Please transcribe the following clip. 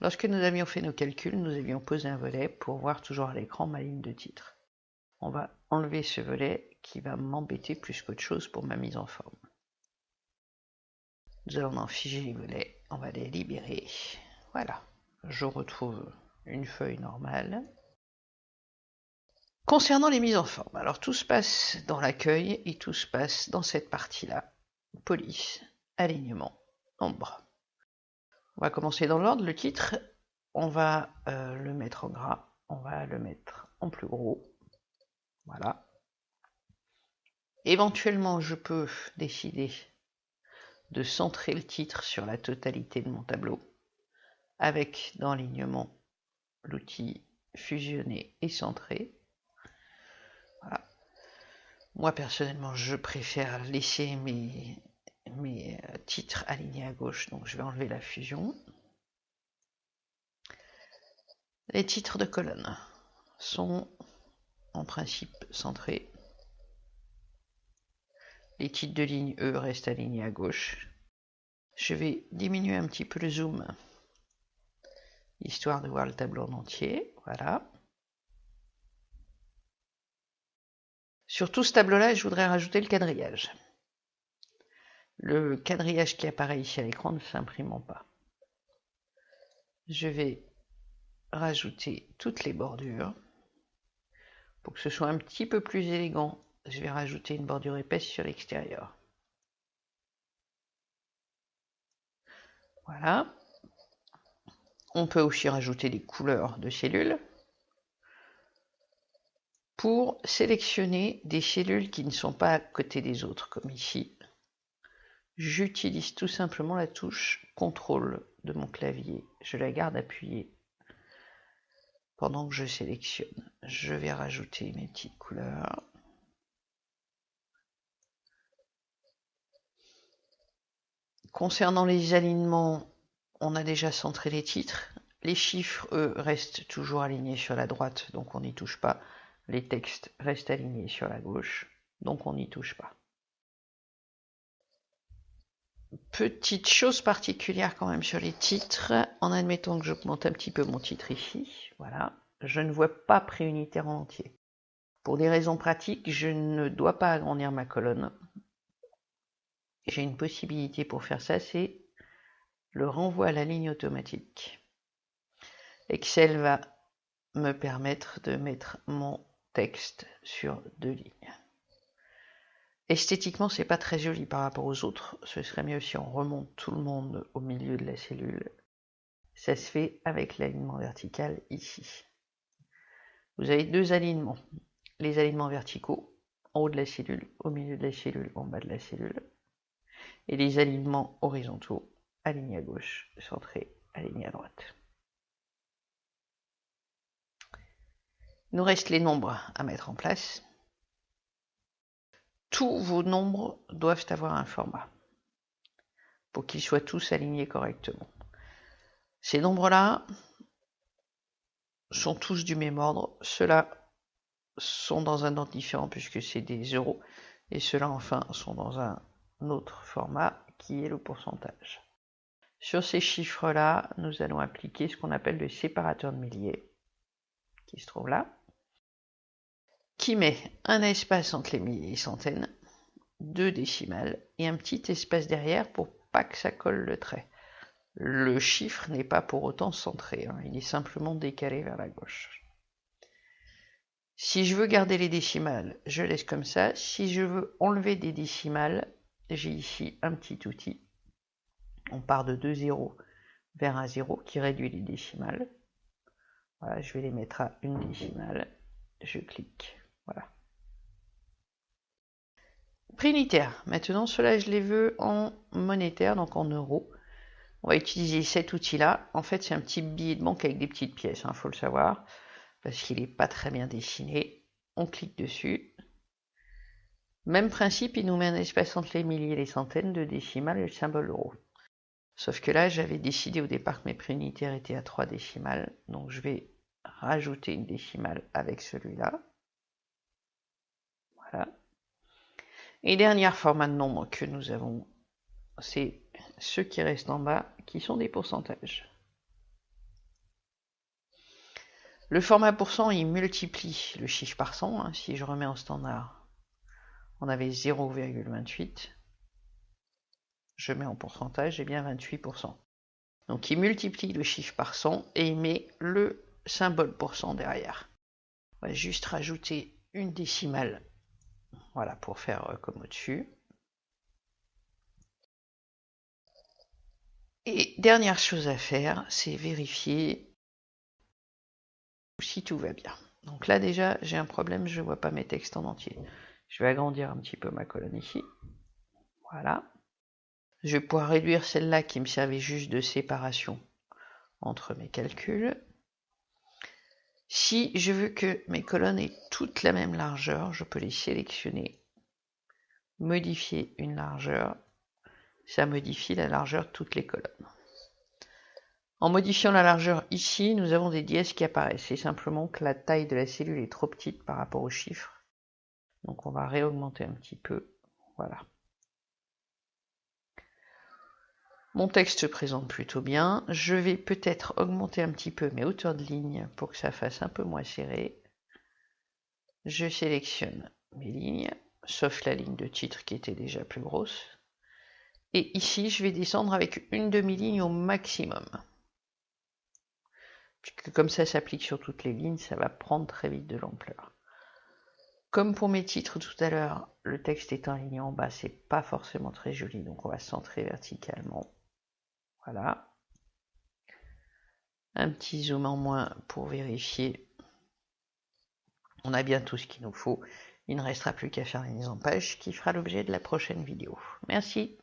Lorsque nous avions fait nos calculs, nous avions posé un volet pour voir toujours à l'écran ma ligne de titre. On va enlever ce volet qui va m'embêter plus qu'autre chose pour ma mise en forme. Nous allons en figer les volets, on va les libérer. Voilà, je retrouve une feuille normale. Concernant les mises en forme, alors tout se passe dans l'accueil et tout se passe dans cette partie-là. Police, alignement, ombre. On va commencer dans l'ordre. Le titre, on va le mettre en gras, on va le mettre en plus gros. Voilà. Éventuellement, je peux décider de centrer le titre sur la totalité de mon tableau, avec dans l'alignement l'outil fusionner et centrer. Voilà. Moi personnellement, je préfère laisser mes titres alignés à gauche, donc je vais enlever la fusion. Les titres de colonne sont en principe centrés. Les titres de ligne, eux, restent alignés à gauche. Je vais diminuer un petit peu le zoom, histoire de voir le tableau en entier. Voilà. Sur tout ce tableau-là, je voudrais rajouter le quadrillage. Le quadrillage qui apparaît ici à l'écran ne s'imprime pas. Je vais rajouter toutes les bordures. Pour que ce soit un petit peu plus élégant, je vais rajouter une bordure épaisse sur l'extérieur. Voilà. On peut aussi rajouter des couleurs de cellules pour sélectionner des cellules qui ne sont pas à côté des autres, comme ici. J'utilise tout simplement la touche CTRL de mon clavier. Je la garde appuyée pendant que je sélectionne. Je vais rajouter mes petites couleurs. Concernant les alignements, on a déjà centré les titres. Les chiffres, eux, restent toujours alignés sur la droite, donc on n'y touche pas. Les textes restent alignés sur la gauche, donc on n'y touche pas. Petite chose particulière quand même sur les titres, en admettant que j'augmente un petit peu mon titre ici, voilà, je ne vois pas préunitaire en entier. Pour des raisons pratiques, je ne dois pas agrandir ma colonne. J'ai une possibilité pour faire ça, c'est le renvoi à la ligne automatique. Excel va me permettre de mettre mon texte sur 2 lignes. Esthétiquement, c'est pas très joli par rapport aux autres. Ce serait mieux si on remonte tout le monde au milieu de la cellule. Ça se fait avec l'alignement vertical ici. Vous avez deux alignements. Les alignements verticaux, en haut de la cellule, au milieu de la cellule, en bas de la cellule. Et les alignements horizontaux, alignés à gauche, centrés, alignés à droite. Il nous reste les nombres à mettre en place. Tous vos nombres doivent avoir un format pour qu'ils soient tous alignés correctement. Ces nombres-là sont tous du même ordre. Ceux-là sont dans un ordre différent puisque c'est des euros. Et ceux-là, enfin, sont dans un autre format qui est le pourcentage. Sur ces chiffres-là, nous allons appliquer ce qu'on appelle le séparateur de milliers, qui se trouve là, qui met un espace entre les milliers et les centaines, 2 décimales, et un petit espace derrière pour pas que ça colle le trait. Le chiffre n'est pas pour autant centré, hein, il est simplement décalé vers la gauche. Si je veux garder les décimales, je laisse comme ça. Si je veux enlever des décimales, j'ai ici un petit outil. On part de 2 zéros vers un 0 qui réduit les décimales. Voilà, je vais les mettre à une décimale. Je clique. Voilà. Prix unitaire. Maintenant, cela, je les veux en monétaire, donc en euros. On va utiliser cet outil-là. En fait, c'est un petit billet de banque avec des petites pièces, faut le savoir, parce qu'il n'est pas très bien dessiné. On clique dessus. Même principe, il nous met un espace entre les milliers et les centaines, de décimales et le symbole euro. Sauf que là, j'avais décidé au départ que mes prix unitaires étaient à 3 décimales, donc je vais rajouter une décimale avec celui-là. Voilà. Et dernier format de nombre que nous avons, c'est ceux qui restent en bas, qui sont des pourcentages. Le format pourcent, il multiplie le chiffre par 100. Hein. Si je remets en standard, on avait 0,28. Je mets en pourcentage, j'ai bien 28%. Donc il multiplie le chiffre par 100 et il met le symbole pourcent derrière. On va juste rajouter une décimale, voilà, pour faire comme au-dessus. Et dernière chose à faire, c'est vérifier si tout va bien. Donc là déjà, j'ai un problème, je ne vois pas mes textes en entier. Je vais agrandir un petit peu ma colonne ici. Voilà. Je vais pouvoir réduire celle-là qui me servait juste de séparation entre mes calculs. Si je veux que mes colonnes aient toutes la même largeur, je peux les sélectionner, modifier une largeur, ça modifie la largeur de toutes les colonnes. En modifiant la largeur ici, nous avons des dièses qui apparaissent. C'est simplement que la taille de la cellule est trop petite par rapport aux chiffres. Donc on va réaugmenter un petit peu. Voilà. Mon texte se présente plutôt bien. Je vais peut-être augmenter un petit peu mes hauteurs de ligne pour que ça fasse un peu moins serré. Je sélectionne mes lignes, sauf la ligne de titre qui était déjà plus grosse. Et ici, je vais descendre avec une demi-ligne au maximum. Puisque comme ça s'applique sur toutes les lignes, ça va prendre très vite de l'ampleur. Comme pour mes titres tout à l'heure, le texte est aligné en bas, c'est pas forcément très joli, donc on va centrer verticalement. Voilà. Un petit zoom en moins pour vérifier. On a bien tout ce qu'il nous faut. Il ne restera plus qu'à faire la mise en page qui fera l'objet de la prochaine vidéo. Merci.